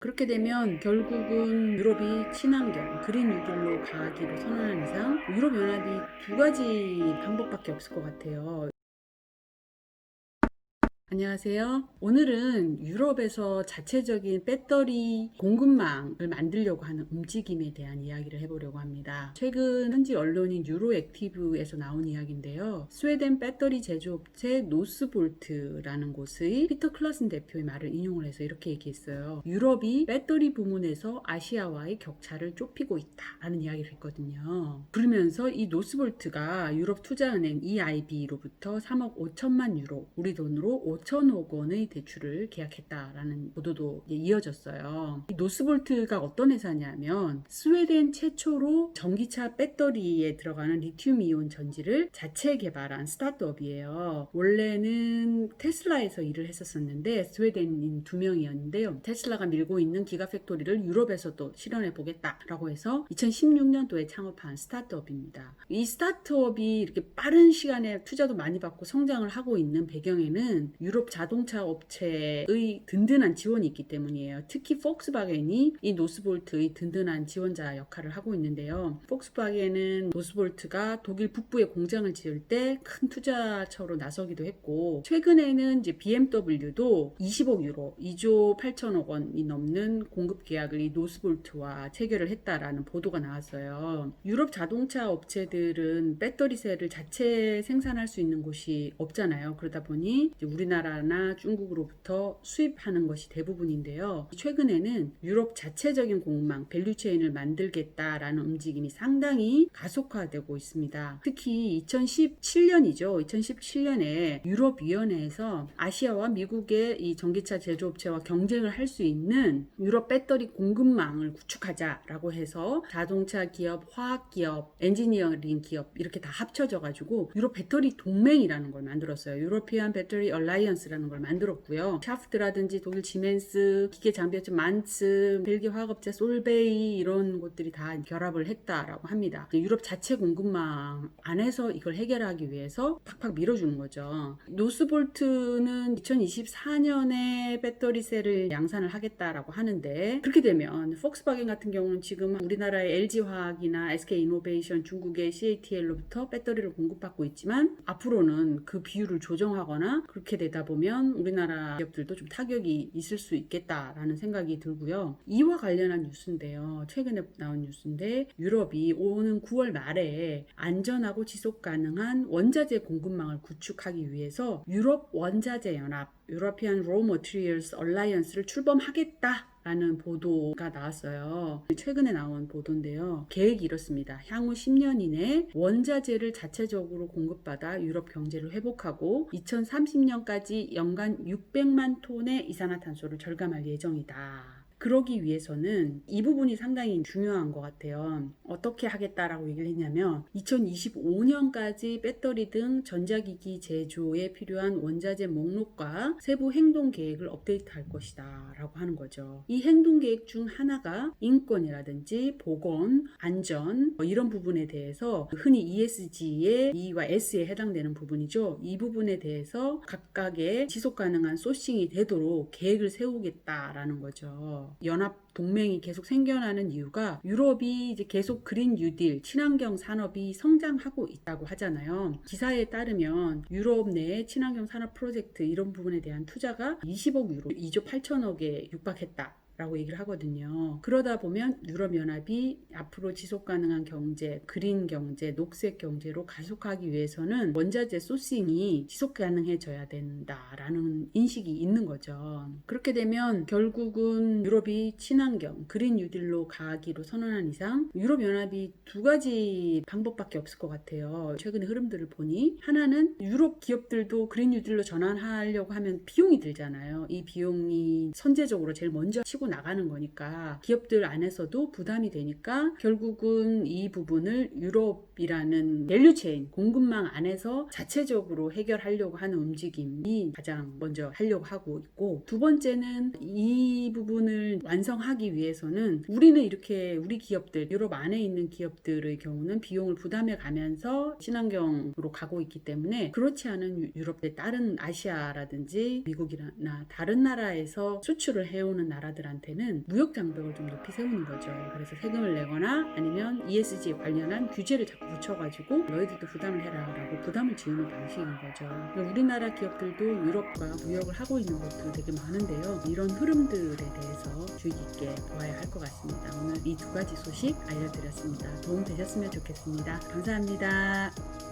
그렇게 되면 결국은 유럽이 친환경, 그린 뉴딜로 가기로 선언한 이상 유럽연합이 두 가지 방법밖에 없을 것 같아요. 안녕하세요. 오늘은 유럽에서 자체적인 배터리 공급망을 만들려고 하는 움직임에 대한 이야기를 해보려고 합니다. 최근 현지 언론인 유로액티브에서 나온 이야기인데요. 스웨덴 배터리 제조업체 노스볼트라는 곳의 피터 클라슨 대표의 말을 인용을 해서 이렇게 얘기했어요. 유럽이 배터리 부문에서 아시아와의 격차를 좁히고 있다라는 이야기를 했거든요. 그러면서 이 노스볼트가 유럽 투자은행 EIB로부터 3억 5천만 유로, 우리 돈으로 5천억 원의 대출을 계약했다라는 보도도 이어졌어요. 이 노스볼트가 어떤 회사냐면 스웨덴 최초로 전기차 배터리에 들어가는 리튬이온 전지를 자체 개발한 스타트업이에요. 원래는 테슬라에서 일을 했었는데 스웨덴인 2명이었는데요. 테슬라가 밀고 있는 기가팩토리를 유럽에서도 실현해 보겠다라고 해서 2016년도에 창업한 스타트업입니다. 이 스타트업이 이렇게 빠른 시간에 투자도 많이 받고 성장을 하고 있는 배경에는 유럽 자동차 업체의 든든한 지원이 있기 때문이에요. 특히 폭스바겐이 이 노스볼트의 든든한 지원자 역할을 하고 있는데요. 폭스바겐은 노스볼트가 독일 북부에 공장을 지을 때 큰 투자처로 나서기도 했고, 최근에는 이제 BMW도 20억 유로, 2조 8천억 원이 넘는 공급 계약을 이 노스볼트와 체결을 했다라는 보도가 나왔어요. 유럽 자동차 업체들은 배터리셀을 자체 생산할 수 있는 곳이 없잖아요. 그러다 보니 우리나라나 중국으로부터 수입하는 것이 대부분인데요. 최근에는 유럽 자체적인 공급망, 밸류체인을 만들겠다라는 움직임이 상당히 가속화되고 있습니다. 특히 2017년이죠. 2017년에 유럽위원회에서 아시아와 미국의 이 전기차 제조업체와 경쟁을 할 수 있는 유럽 배터리 공급망을 구축하자라고 해서 자동차 기업, 화학 기업, 엔지니어링 기업 이렇게 다 합쳐져 가지고 유럽 배터리 동맹이라는 걸 만들었어요. 유로피안 배터리 얼라이언스라는 걸 만들었고요. 샤프트라든지 독일 지멘스, 기계 장비업체 만츠, 벨기에 화학업체 솔베이 이런 곳들이 다 결합을 했다라고 합니다. 유럽 자체 공급망 안에서 이걸 해결하기 위해서 팍팍 밀어주는 거죠. 노스볼트는 2024년에 배터리셀을 양산을 하겠다라고 하는데, 그렇게 되면 폭스바겐 같은 경우는 지금 우리나라의 LG화학이나 SK이노베이션, 중국의 CATL로부터 배터리를 공급받고 있지만 앞으로는 그 비율을 조정하거나 그렇게 되다 보면 우리나라 기업들도 좀 타격이 있을 수 있겠다라는 생각이 들고요. 이와 관련한 뉴스인데요. 최근에 나온 뉴스인데, 유럽이 오는 9월 말에 안전하고 지속 가능한 원자재 공급망을 구축하기 위해서 유럽 원자재 연합 European Raw Materials Alliance를 출범하겠다라는 보도가 나왔어요. 최근에 나온 보도인데요. 계획이 이렇습니다. 향후 10년 이내 원자재를 자체적으로 공급받아 유럽 경제를 회복하고 2030년까지 연간 600만 톤의 이산화탄소를 절감할 예정이다. 그러기 위해서는 이 부분이 상당히 중요한 것 같아요. 어떻게 하겠다라고 얘기를 했냐면 2025년까지 배터리 등 전자기기 제조에 필요한 원자재 목록과 세부 행동 계획을 업데이트할 것이다 라고 하는 거죠. 이 행동 계획 중 하나가 인권이라든지 보건, 안전 이런 부분에 대해서 흔히 ESG의 E와 S에 해당되는 부분이죠. 이 부분에 대해서 각각의 지속 가능한 소싱이 되도록 계획을 세우겠다라는 거죠. 연합 동맹이 계속 생겨나는 이유가 유럽이 이제 계속 그린 뉴딜, 친환경 산업이 성장하고 있다고 하잖아요. 기사에 따르면 유럽 내 친환경 산업 프로젝트 이런 부분에 대한 투자가 20억 유로, 2조 8천억에 육박했다. 라고 얘기를 하거든요. 그러다 보면 유럽연합이 앞으로 지속가능한 경제, 그린 경제, 녹색 경제로 가속하기 위해서는 원자재 소싱이 지속가능해져야 된다라는 인식이 있는 거죠. 그렇게 되면 결국은 유럽이 친환경, 그린 뉴딜로 가기로 선언한 이상 유럽연합이 두 가지 방법밖에 없을 것 같아요. 최근의 흐름들을 보니 하나는 유럽 기업들도 그린 뉴딜로 전환하려고 하면 비용이 들잖아요. 이 비용이 선제적으로 제일 먼저 치고 나가는 거니까 기업들 안에서도 부담이 되니까 결국은 이 부분을 유럽이라는 밸류체인 공급망 안에서 자체적으로 해결하려고 하는 움직임이 가장 먼저 하려고 하고 있고, 두 번째는 이 부분을 완성하기 위해서는 우리는 이렇게 우리 기업들 유럽 안에 있는 기업들의 경우는 비용을 부담해 가면서 친환경으로 가고 있기 때문에 그렇지 않은 유럽의 다른 아시아라든지 미국이나 다른 나라에서 수출을 해오는 나라들한테 기업들한테는 무역 장벽을 좀 높이 세우는 거죠. 그래서 세금을 내거나 아니면 ESG에 관련한 규제를 자꾸 붙여가지고 너희들도 부담을 해라 라고 부담을 지우는 방식인 거죠. 우리나라 기업들도 유럽과 무역을 하고 있는 곳도 되게 많은데요. 이런 흐름들에 대해서 주의 깊게 보아야 할 것 같습니다. 오늘 이 두 가지 소식 알려드렸습니다. 도움 되셨으면 좋겠습니다. 감사합니다.